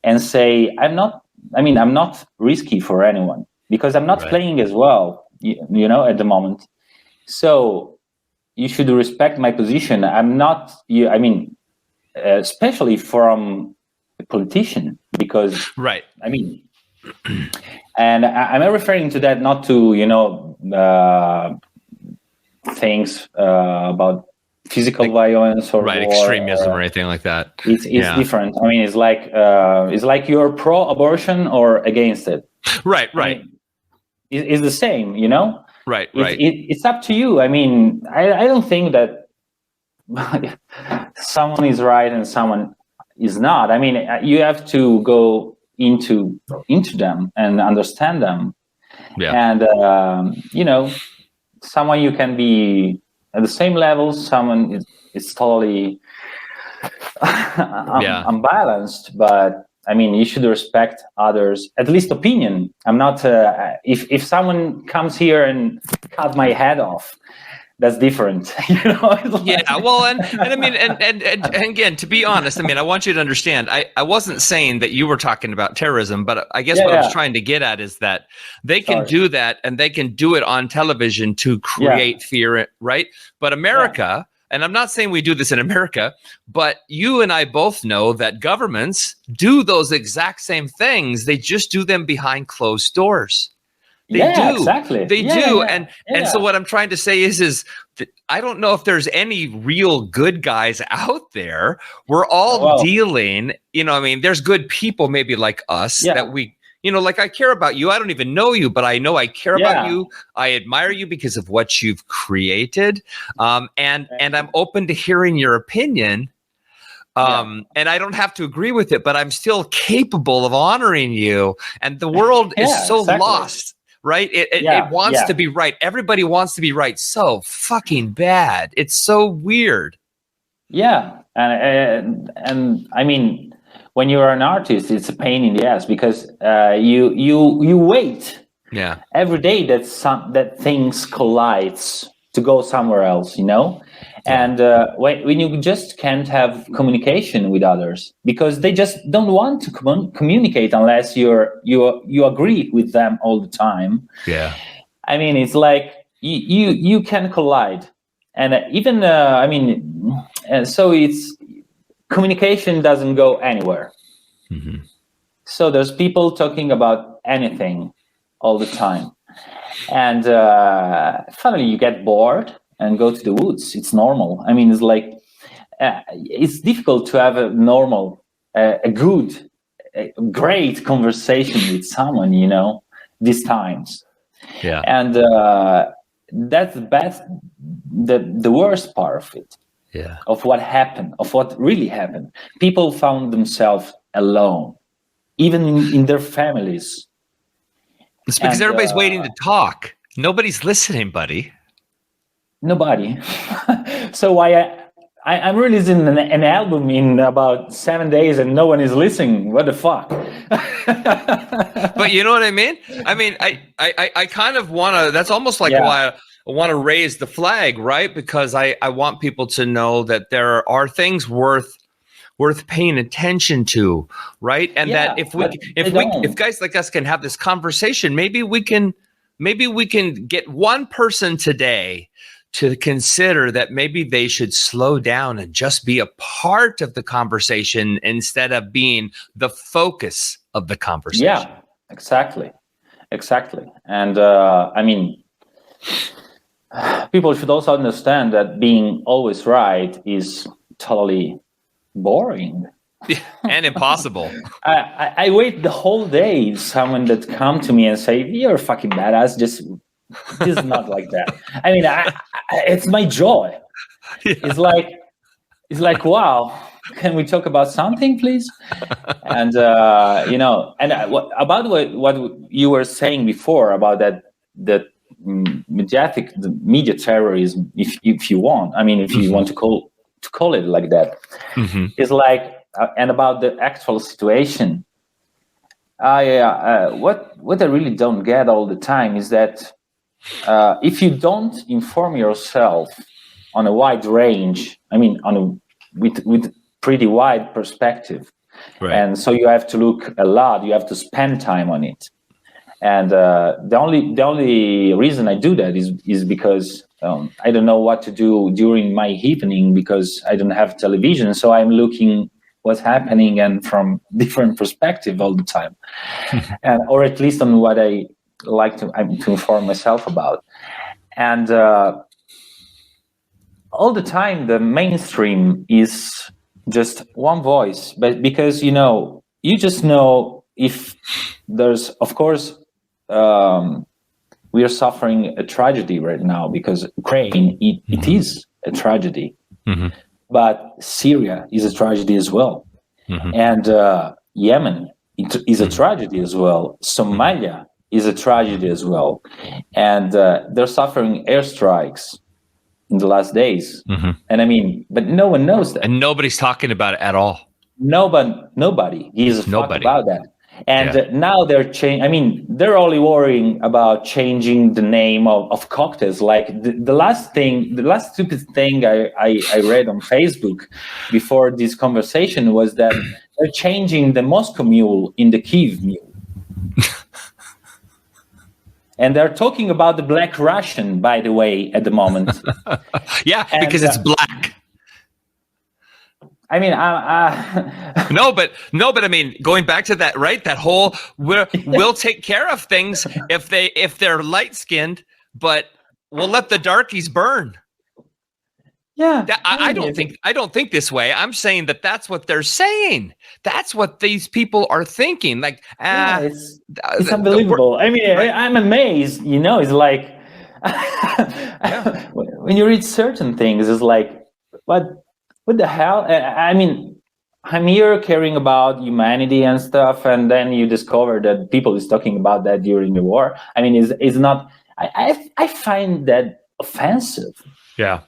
and say I'm not risky for anyone because I'm not playing as well, at the moment. So you should respect my position. I'm not, especially from a politician, because, and I'm referring to that not to, things about physical violence or war, extremism or anything like that. It's different. I mean, it's like you're pro-abortion or against it. Right. It's the same, Right. It's up to you. I mean, I don't think that someone is right and someone is not. I mean, you have to go into them and understand them. Yeah. And someone you can be at the same level. Someone is totally unbalanced, but. I mean, you should respect others, at least opinion. I'm not, if someone comes here and cut my head off, that's different. Yeah, well, and I mean, and again, to be honest, I mean, I want you to understand, I wasn't saying that you were talking about terrorism, but I guess what I was trying to get at is that they can do that, and they can do it on television to create fear, right? But America, and I'm not saying we do this in America, but you and I both know that governments do those exact same things. They just do them behind closed doors. They do. Exactly. They do. And so what I'm trying to say is that I don't know if there's any real good guys out there. We're all dealing, I mean, there's good people maybe like us that we, like I care about you. I don't even know you, but I know I care about you. I admire you because of what you've created. And I'm open to hearing your opinion. And I don't have to agree with it, but I'm still capable of honoring you. And the world is so lost. Right? It wants to be right. Everybody wants to be right so fucking bad. It's so weird. Yeah. And I mean, when you're an artist, it's a pain in the ass because you wait every day that things collides to go somewhere else, And when you just can't have communication with others because they just don't want to communicate unless you agree with them all the time. Yeah, I mean, it's like you can collide, and even so it's communication doesn't go anywhere. Mm-hmm. So there's people talking about anything all the time, and finally you get bored and go to the woods. It's normal. I mean, it's like it's difficult to have a normal, great conversation with someone, these times. Yeah. And that's the worst part of it. Yeah. Of what happened, of what really happened. People found themselves alone, even in their families. It's because everybody's waiting to talk. Nobody's listening, buddy. Nobody. So I'm releasing an album in about 7 days and no one is listening. What the fuck? But you know what I mean? I mean, I kind of want to, that's almost like why I want to raise the flag, right? Because I want people to know that there are things worth paying attention to, right? And that if guys like us can have this conversation, maybe we can get one person today to consider that maybe they should slow down and just be a part of the conversation instead of being the focus of the conversation. Yeah, exactly. And I mean, people should also understand that being always right is totally boring. And impossible. I wait the whole day someone that come to me and say, "You're a fucking badass," just this is not like that. I mean, it's my joy. Yeah. It's like, wow, can we talk about something, please? And about what you were saying before about that the media terrorism, if you want. I mean, if you want to call it like that, is like, and about the actual situation. What I really don't get all the time is that. If you don't inform yourself on a wide range, I mean, with pretty wide perspective, right. And so you have to look a lot. You have to spend time on it. And the only reason I do that is because I don't know what to do during my evening because I don't have television. So I'm looking what's happening and from different perspective all the time, or at least on what I like to inform myself about. And all the time the mainstream is just one voice, but because you just know if there's, of course, we are suffering a tragedy right now because Ukraine it is a tragedy, but Syria is a tragedy as well, and Yemen it is a tragedy as well. Somalia is a tragedy as well. And they're suffering airstrikes in the last days. And I mean, but no one knows that. And nobody's talking about it at all. Nobody gives a fuck about that. And now they're changing. I mean, they're only worrying about changing the name of cocktails. Like the last stupid thing I read on Facebook before this conversation was that they're changing the Moscow Mule in the Kiev Mule. And they're talking about the Black Russian, by the way, at the moment. Because it's black. I mean, no, but I mean, going back to that, right? That whole we'll take care of things if they're light skinned, but we'll let the darkies burn. Yeah, I don't think this way. I'm saying that's what they're saying. That's what these people are thinking. Like, it's unbelievable. I mean, right? I'm amazed. You know, it's like when you read certain things, it's like, what the hell? I mean, I'm here caring about humanity and stuff, and then you discover that people is talking about that during the war. I mean, it's not. I find that offensive. Yeah.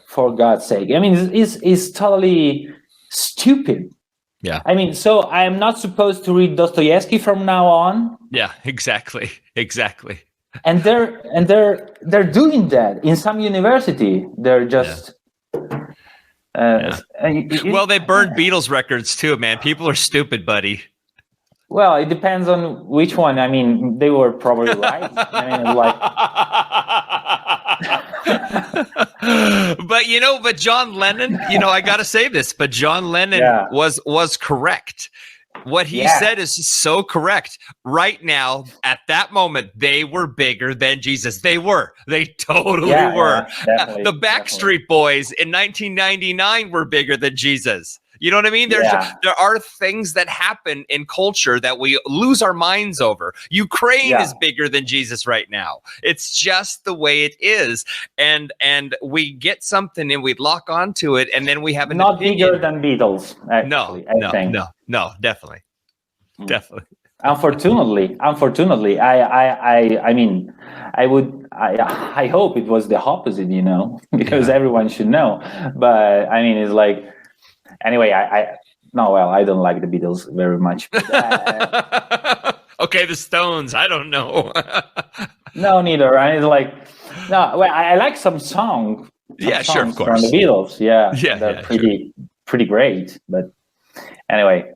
For God's sake. I mean, it's totally stupid. Yeah. I mean, so I am not supposed to read Dostoevsky from now on. Yeah, exactly. And they're doing that in some university. They're just. Well, they burned Beatles records too, man. People are stupid, buddy. Well, it depends on which one. I mean, they were probably right. I mean, like. but John Lennon, I got to say this, but John Lennon was correct. What he said is so correct. Right now, at that moment, they were bigger than Jesus. They totally were. The Backstreet Boys in 1999 were bigger than Jesus. You know what I mean? There are things that happen in culture that we lose our minds over. Ukraine is bigger than Jesus right now. It's just the way it is. And we get something and we lock onto it, and then we have an not opinion. Bigger than Beatles, actually. No, definitely. Definitely. Unfortunately, I mean, I hope it was the opposite, because everyone should know. But I mean, it's like, anyway, I don't like the Beatles very much. But, okay, the Stones, I don't know. No, neither. Right? It's like, no, well, I like some songs. Sure, of course. From the Beatles, they're pretty great. But anyway,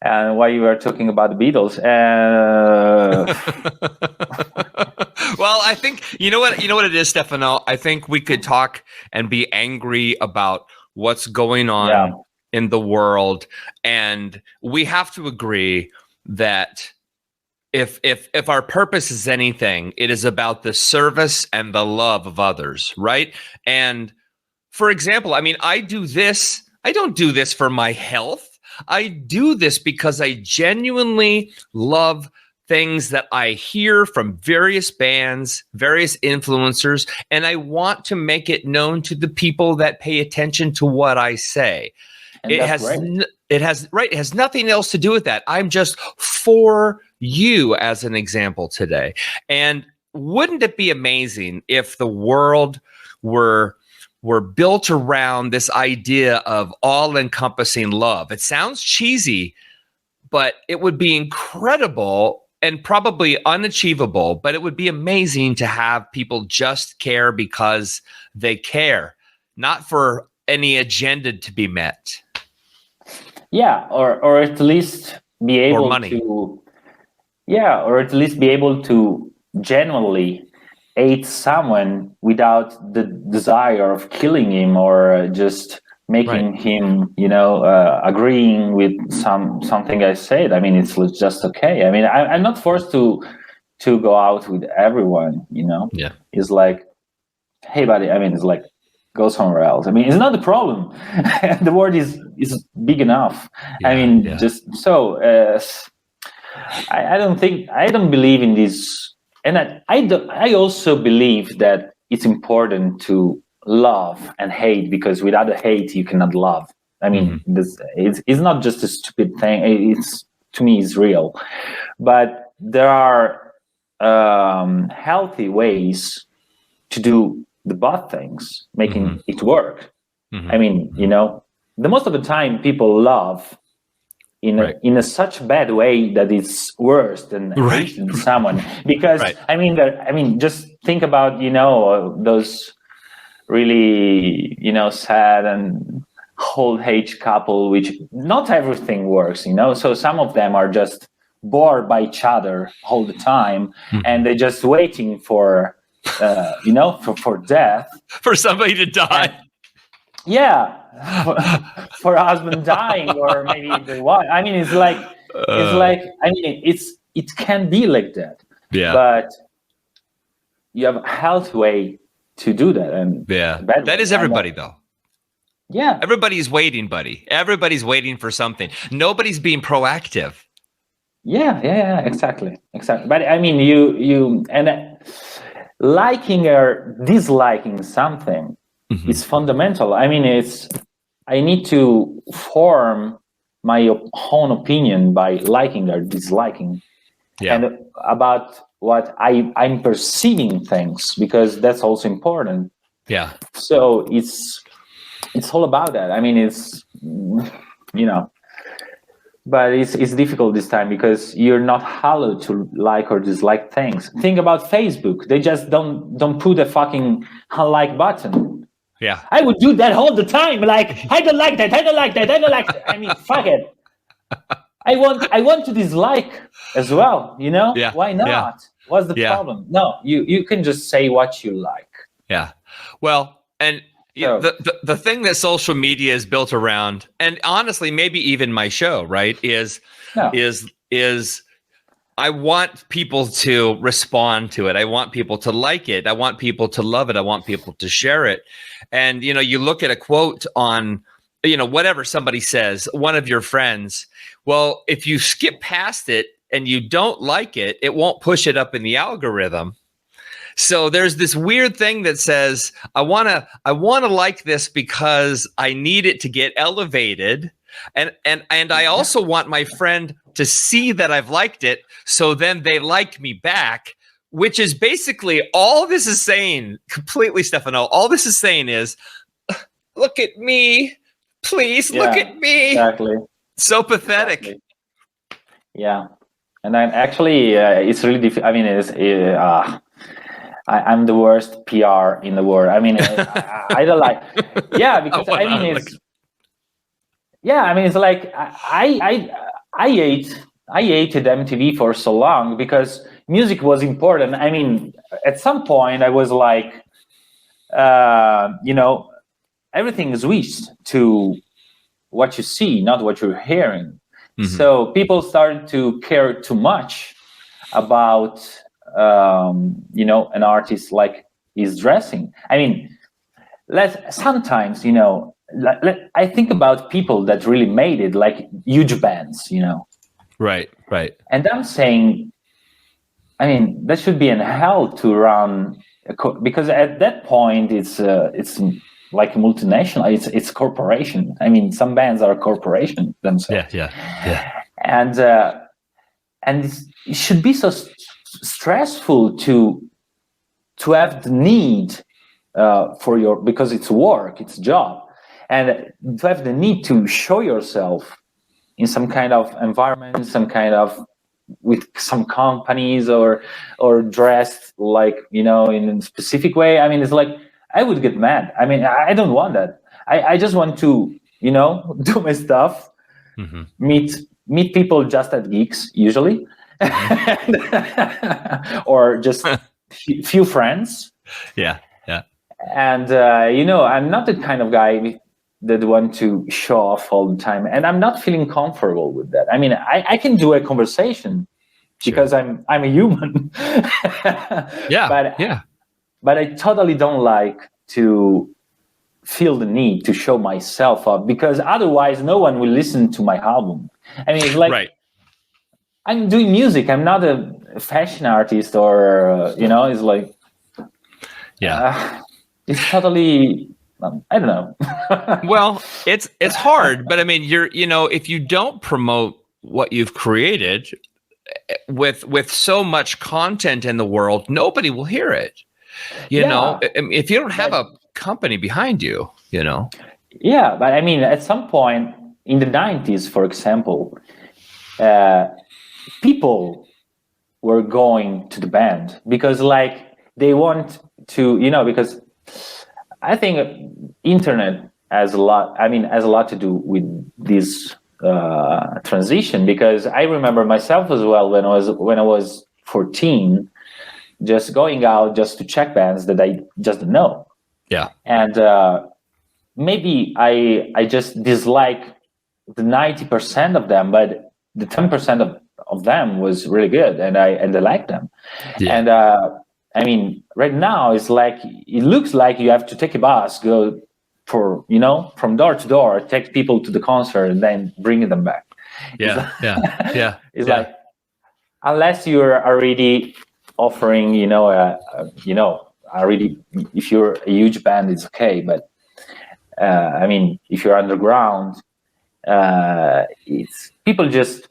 while you were talking about the Beatles, well, I think you know what it is, Stefano. I think we could talk and be angry about what's going on in the world, and we have to agree that if our purpose is anything, it is about the service and the love of others, right? And for example, I mean, I don't do this for my health. I do this because I genuinely love things that I hear from various bands, various influencers, and I want to make it known to the people that pay attention to what I say. It has nothing else to do with that. I'm just for you as an example today. And wouldn't it be amazing if the world were built around this idea of all-encompassing love? It sounds cheesy, but it would be incredible and probably unachievable, but it would be amazing to have people just care because they care, not for any agenda to be met. Yeah, or at least be able to, or at least be able to genuinely hate someone without the desire of killing him or just making him, agreeing with something I said. I mean, it's just okay. I mean, I'm not forced to go out with everyone. Yeah. It's like, hey, buddy. I mean, it's like, go somewhere else. I mean, it's not the problem. The world is big enough. I mean, just so I don't believe in this, and I also believe that it's important to love and hate, because without a hate you cannot love. I mean, it's not just a stupid thing. It's, to me, it's real, but there are healthy ways to do the both things, making it work. I mean, the most of the time people love in a such bad way that it's worse than hating someone. Because I mean, just think about those really sad and old age couple, which not everything works. So some of them are just bored by each other all the time, and they're just waiting for for death, for somebody to die. For a husband dying, or maybe the wife. I mean, it's like it can be like that. Yeah. But you have a healthy way to do that, and that is everybody though. Yeah, everybody's waiting, buddy. Everybody's waiting for something. Nobody's being proactive. Yeah, exactly. But I mean, you and liking or disliking something is fundamental. I mean, I need to form my own opinion by liking or disliking, and about what I'm perceiving things, because that's also important. Yeah. So it's all about that. I mean, it's but it's difficult this time because you're not allowed to like or dislike things. Think about Facebook. They just don't put a fucking unlike button. Yeah. I would do that all the time. Like, I don't like that. I don't like that. I don't like that. I mean, fuck it. I want to dislike as well, Yeah. Why not? Yeah. What's the problem? No, you can just say what you like. Yeah. Well, and the thing that social media is built around, and honestly, maybe even my show, right, is I want people to respond to it. I want people to like it. I want people to love it. I want people to share it. And, you look at a quote on, whatever somebody says, one of your friends, well, if you skip past it and you don't like it, it won't push it up in the algorithm. So there's this weird thing that says, I want to like this because I need it to get elevated. And I also want my friend to see that I've liked it, so then they like me back, which is basically all this is saying, completely, Stefano. All this is saying is, look at me, please, look at me. Exactly. So pathetic. Exactly. Yeah, and then actually, it's really difficult. I mean, I'm the worst PR in the world. I mean, I don't like. Yeah, because I mean, it's. Yeah, I mean, it's like I hated MTV for so long because music was important. I mean, at some point I was like, everything switched to what you see, not what you're hearing. Mm-hmm. So people started to care too much about, an artist like his dressing. I mean, sometimes, I think about people that really made it, like huge bands, Right. And I'm saying, I mean, that should be in hell to run, because at that point it's like a multinational. It's corporation. I mean, some bands are a corporation themselves. Yeah. And it should be so stressful to have the need because it's work, it's job. And to have the need to show yourself in some kind of environment, with some companies or dressed like, in a specific way. I mean, it's like, I would get mad. I mean, I don't want that. I just want to, do my stuff, meet people just at gigs usually, or just few friends. Yeah. And, I'm not the kind of guy that want to show off all the time, and I'm not feeling comfortable with that. I mean, I can do a conversation because I'm a human. But I totally don't like to feel the need to show myself up, because otherwise no one will listen to my album. I mean, it's like, I'm doing music. I'm not a fashion artist or, it's like, it's totally, I don't know. Well, it's hard, but I mean, if you don't promote what you've created with so much content in the world, nobody will hear it. If you don't have a company behind you, Yeah, but I mean, at some point, in the 90s, for example, people were going to the band because like they want to, because I think internet has a lot to do with this transition, because I remember myself as well when I was 14, just going out just to check bands that I just didn't know. Yeah. And maybe I just dislike the 90% of them, but the 10% of them was really good, and I liked them. Yeah. And I mean, right now it's like it looks like you have to take a bus, go for from door to door, take people to the concert, and then bring them back. Yeah, It's like unless you're already offering, already, if you're a huge band, it's okay. But I mean, if you're underground, it's people just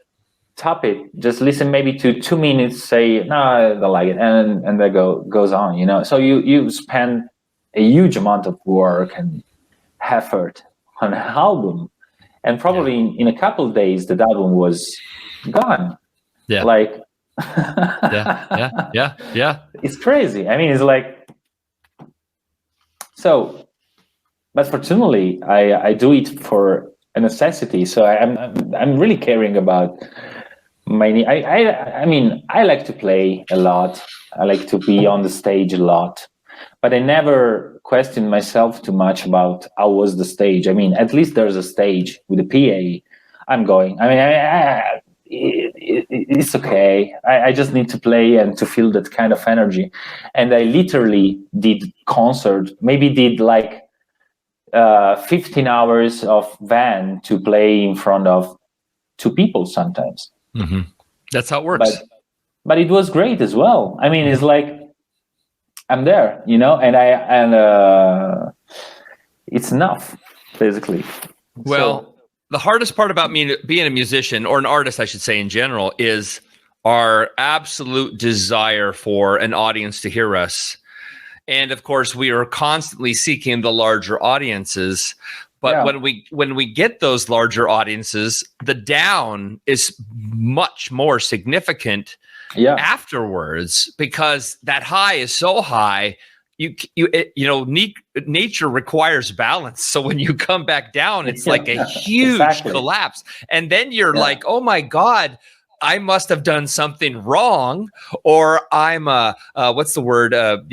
top it, just listen maybe to 2 minutes, say no, I don't like it, and that goes on. So you spend a huge amount of work and effort on an album, and probably in a couple of days that album was gone. Yeah. Like yeah. It's crazy. I mean, it's like, so, but fortunately I do it for a necessity. So I'm really caring about I mean, I like to play a lot. I like to be on the stage a lot, but I never questioned myself too much about how was the stage. I mean, at least there's a stage with a PA. I'm going. I mean, it's okay. I just need to play and to feel that kind of energy. And I literally did like 15 hours of van to play in front of 2 people sometimes. Mm-hmm. That's how it works. But it was great as well. I mean, it's like I'm there, and it's enough, basically. Well, the hardest part about me being a musician, or an artist, I should say, in general, is our absolute desire for an audience to hear us. And of course, we are constantly seeking the larger audiences. But when we get those larger audiences, the down is much more significant afterwards, because that high is so high. Nature requires balance. So when you come back down, it's like a huge collapse. And then you're like, oh my God, I must have done something wrong, or I'm what's the word? I'm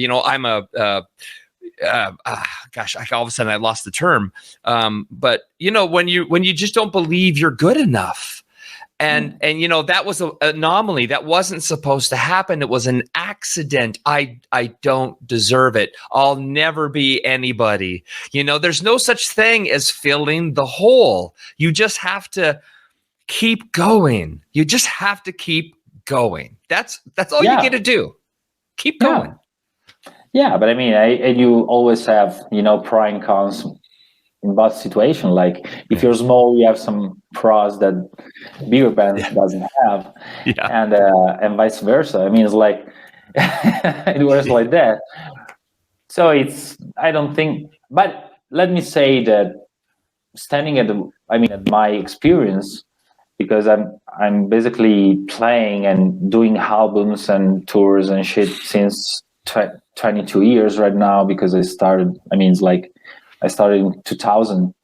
gosh, all of a sudden I lost the term. But when you just don't believe you're good enough. And that was an anomaly. That wasn't supposed to happen. It was an accident. I don't deserve it. I'll never be anybody. There's no such thing as filling the hole. You just have to keep going. You just have to keep going. That's all you get to do. Keep going. Yeah, but I mean, and you always have, pro and cons in both situations. Like if you're small, you have some pros that bigger bands doesn't have, and vice versa. I mean, it's like it works like that. So I don't think. But let me say that standing at my experience, because I'm basically playing and doing albums and tours and shit since 22 years right now, because I started in 2000.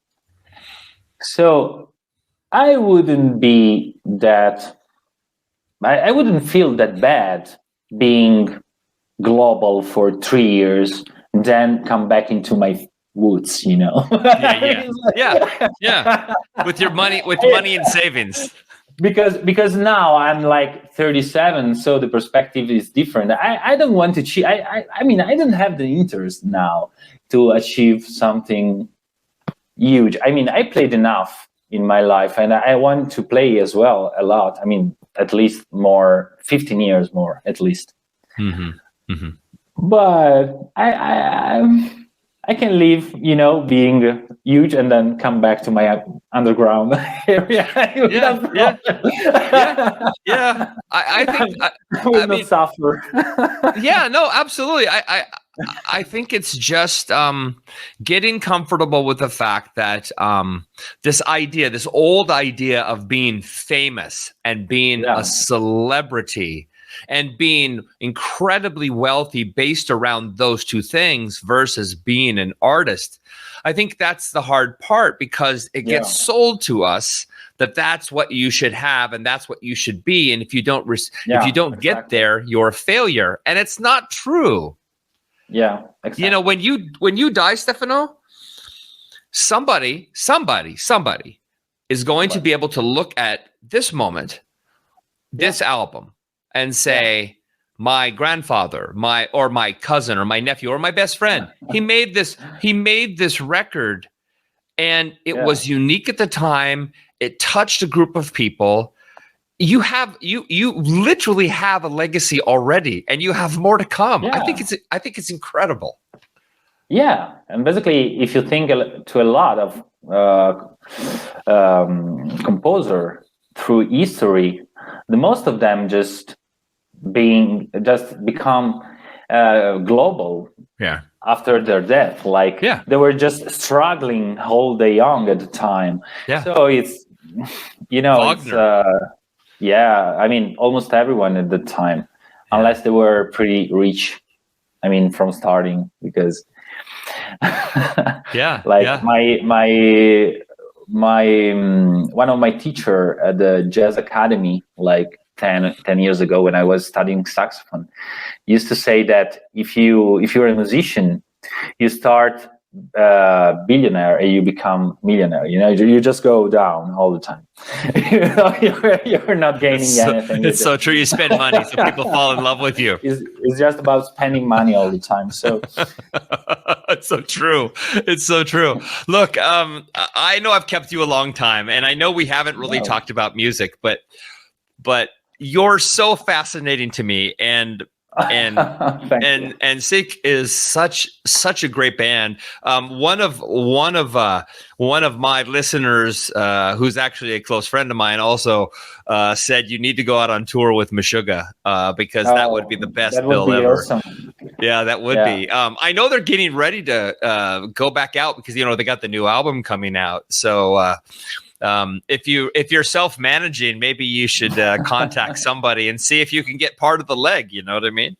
So I wouldn't feel that bad being global for 3 years and then come back into my woods, with your money and savings. Because now I'm like 37, so the perspective is different. I don't want to achieve. I don't have the interest now to achieve something huge. I mean, I played enough in my life, and I want to play as well a lot. I mean, at least more, 15 years more, at least. Mm-hmm. Mm-hmm. But I can leave, being huge and then come back to my underground area. I think I will not suffer. No, absolutely. I think it's just getting comfortable with the fact that this old idea of being famous and being a celebrity and being incredibly wealthy based around those two things versus being an artist. I think that's the hard part, because it gets sold to us that that's what you should have and that's what you should be. And if you don't get there, you're a failure. And it's not true. Yeah, exactly. You know, when you die, Stefano, somebody is going to be able to look at this moment, this album, and say, my grandfather, my cousin or my nephew or my best friend, he made this record, and it was unique at the time. It touched a group of people. You literally have a legacy already, and you have more to come. Yeah. I think it's incredible. Yeah, and basically, if you think to a lot of composer through history, the most of them just become global. Yeah. After their death, they were just struggling all day long at the time. Yeah. So it's I mean, almost everyone at the time, unless they were pretty rich. I mean, from starting, because my one of my teacher at the jazz academy, like 10 years ago, when I was studying saxophone, used to say that if you're a musician, you start billionaire and you become millionaire. You know, you just go down all the time. You're not gaining anything. It's so true. You spend money, so people fall in love with you. It's just about spending money all the time. So it's so true. It's so true. Look, I know I've kept you a long time, and I know we haven't really talked about music, but you're so fascinating to me, and Sick is such a great band. One of my listeners, who's actually a close friend of mine, also said you need to go out on tour with Meshuggah, because that would be the best bill ever. Awesome. Yeah, that would be. I know they're getting ready to go back out, because they got the new album coming out. So if you're self-managing, maybe you should contact somebody and see if you can get part of the leg. You know what I mean?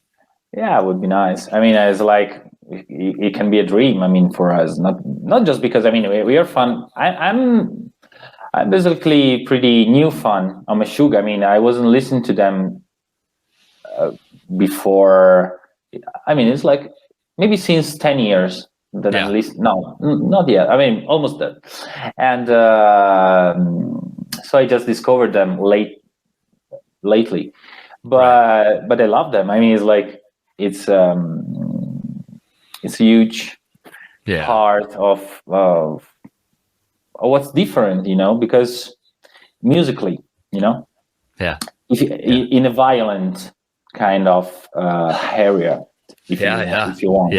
Yeah, it would be nice. I mean, it's like it can be a dream. I mean, for us, not just because we are fun. I'm basically pretty new fan on Meshuggah. I mean, I wasn't listening to them before. I mean, it's like maybe since 10 years. That at least not yet. I mean, almost that. And so I just discovered them lately, but I love them. I mean, it's a huge part of what's different, because musically, if in a violent kind of area, if you want.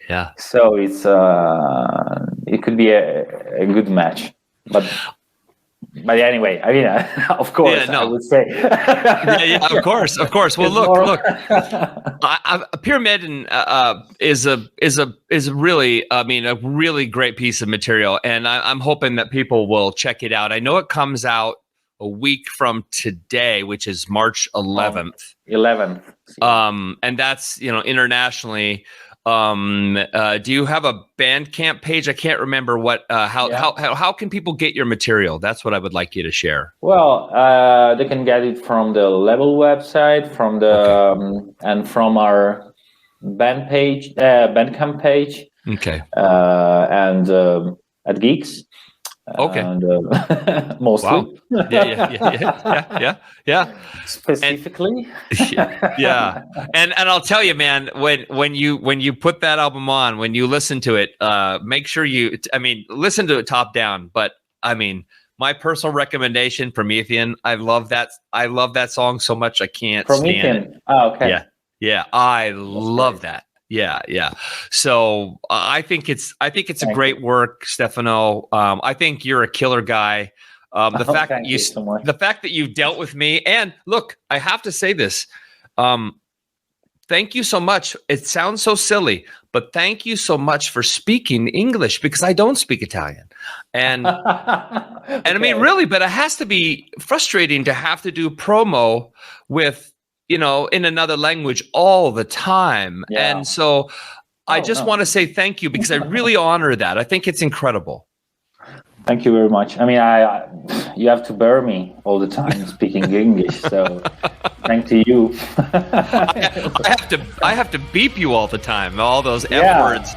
Yeah. So it's it could be a good match, but anyway, I mean, of course, I would say. Of course. Well, look. Pyramiden is really, I mean, a really great piece of material, and I'm hoping that people will check it out. I know it comes out a week from today, which is March 11th. And that's internationally. Do you have a Bandcamp page? I can't remember what. How can people get your material? That's what I would like you to share. Well, they can get it from the Level website, from the and from our Bandcamp page. Okay. And at Geeks. Okay. And, mostly. Wow. Yeah. Specifically. And I'll tell you, man, when you put that album on, when you listen to it, make sure listen to it top down. But I mean, my personal recommendation, Promethean. I love that song so much I can't stand it. Oh, okay. Yeah. I love that. Yeah. So I think it's a great work, Stefano. I think you're a killer guy. The fact that you've dealt with me, and look, I have to say this. thank you so much. It sounds so silly, but thank you so much for speaking English, because I don't speak Italian. And and I mean, really, but it has to be frustrating to have to do promo with, in another language all the time. Yeah. And so I just want to say thank you, because I really honor that. I think it's incredible. Thank you very much. I mean, you have to bear me all the time speaking English, so thank to you. I have to beep you all the time, all those F words.